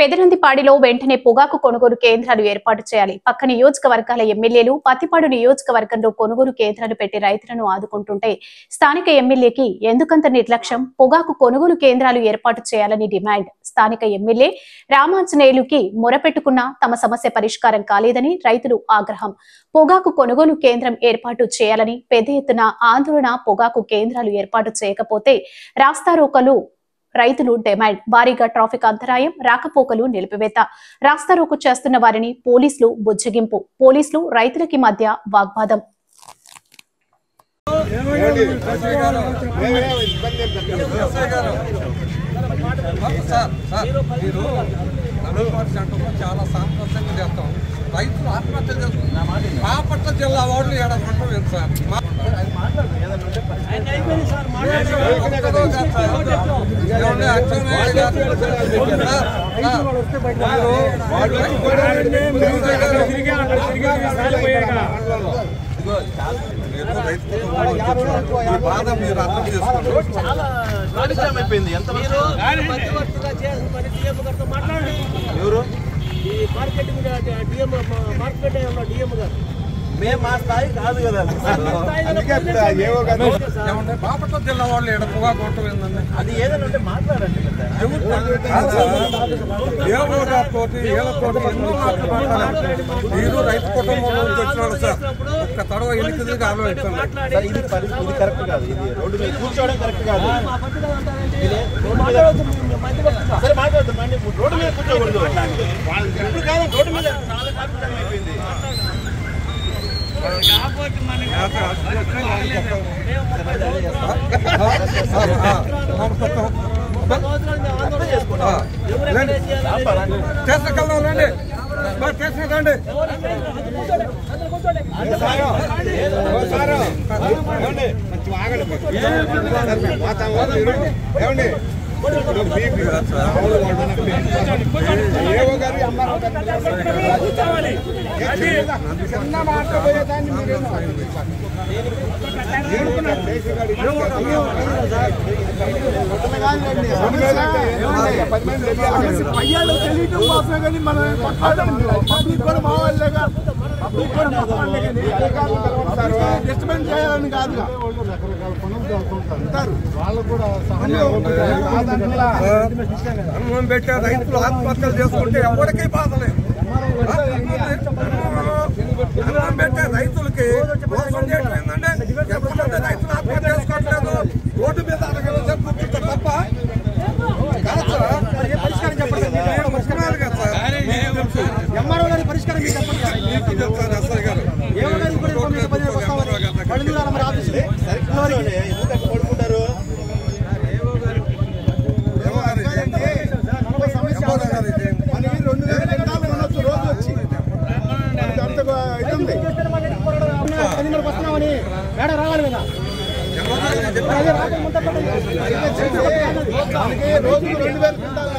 పెదనందిపాడిలో వెంటనే పొగాకు కొనుగోలు కేంద్రాలు ఏర్పాటు చేయాలి. పక్క నియోజకవర్గాల ఎమ్మెల్యేలు పత్తిపాడు నియోజకవర్గంలో కొనుగోలు కేంద్రాలు పెట్టి రైతులను ఆదుకుంటుంటే స్థానిక ఎమ్మెల్యేకి ఎందుకంత నిర్లక్ష్యం? పొగాకు కొనుగోలు కేంద్రాలు ఏర్పాటు చేయాలని డిమాండ్. స్థానిక ఎమ్మెల్యే రామాంజనేయులుకి మొరపెట్టుకున్నా తమ సమస్య పరిష్కారం కాలేదని రైతులు ఆగ్రహం. పొగాకు కొనుగోలు కేంద్రం ఏర్పాటు చేయాలని పెద్ద ఎత్తున ఆందోళన. పొగాకు కేంద్రాలు ఏర్పాటు చేయకపోతే రాస్తారోకలు రైతులు డిమాండ్. భారీగా ట్రాఫిక్ అంతరాయం, రాకపోకలు నిలిపివేత. రాస్తారోకు చేస్తున్న వారిని పోలీసులు బుజ్జగింపు. పోలీసులు రైతులకి మధ్య వాగ్వాదం. చాలా సంతోషంగా చేస్తాం. రైతులు ఆత్మహత్య చేస్తున్నారు. బాపట్ల జిల్లా వాళ్ళు ఏడాది సార్ బాధ మీరు అర్థం అయిపోయింది. ఎవరు మేము మా స్థాయి కాదు కదా. బాపట్ల జిల్లా వాళ్ళు ఏడ పొగా కొట్టమైందండి. అది ఏదైనా ఉంటే మాట్లాడండి. మీరు రైతు కుటుంబం నుంచి వచ్చినాడు సార్. ఒక్క తడవ ఎన్నికలుగా ఆలోచిస్తాను. ఇది కరెక్ట్ కాదు. ఇది రోడ్డు మీద కూర్చోవడం కరెక్ట్ కాదు. సరే మాట్లాడుతాం. రోడ్డు మీద కూర్చోకూడదు. ఇప్పుడు కాదు, రోడ్డు మీద అయిపోయింది. చేసుకెళ్దాండి. చేసుకండి. ఏమండి తెలియటం కోసమే కానీ మనం పబ్లిక్ కూడా మా వాళ్ళేగా డిస్టర్బెన్స్ చేయాలని కాదు. వాళ్ళు కూడా అన్నం పెట్టే రైతులు ఆత్మహత్యలు చేసుకుంటే ఎవరికీ బాధలేదు. అన్నం పెట్టే రైతులకి మోసం చేయడం ఏంటంటే ఎంతమంది రైతులు ఆత్మహత్య చేసుకోవట్లేదు. రోడ్డు మీద అరగలేదు కూర్చుంటారు తప్ప పరిష్కారం చెప్పండి. ముఖ్యమైన కదా సార్. ఎంఆర్ఓ గారి పరిష్కారం ఎస్ఐ గారు పడుకుంటారు. వస్తున్నామని మేడం రావాలి కదా. రోజు 2000 క్వింటాలు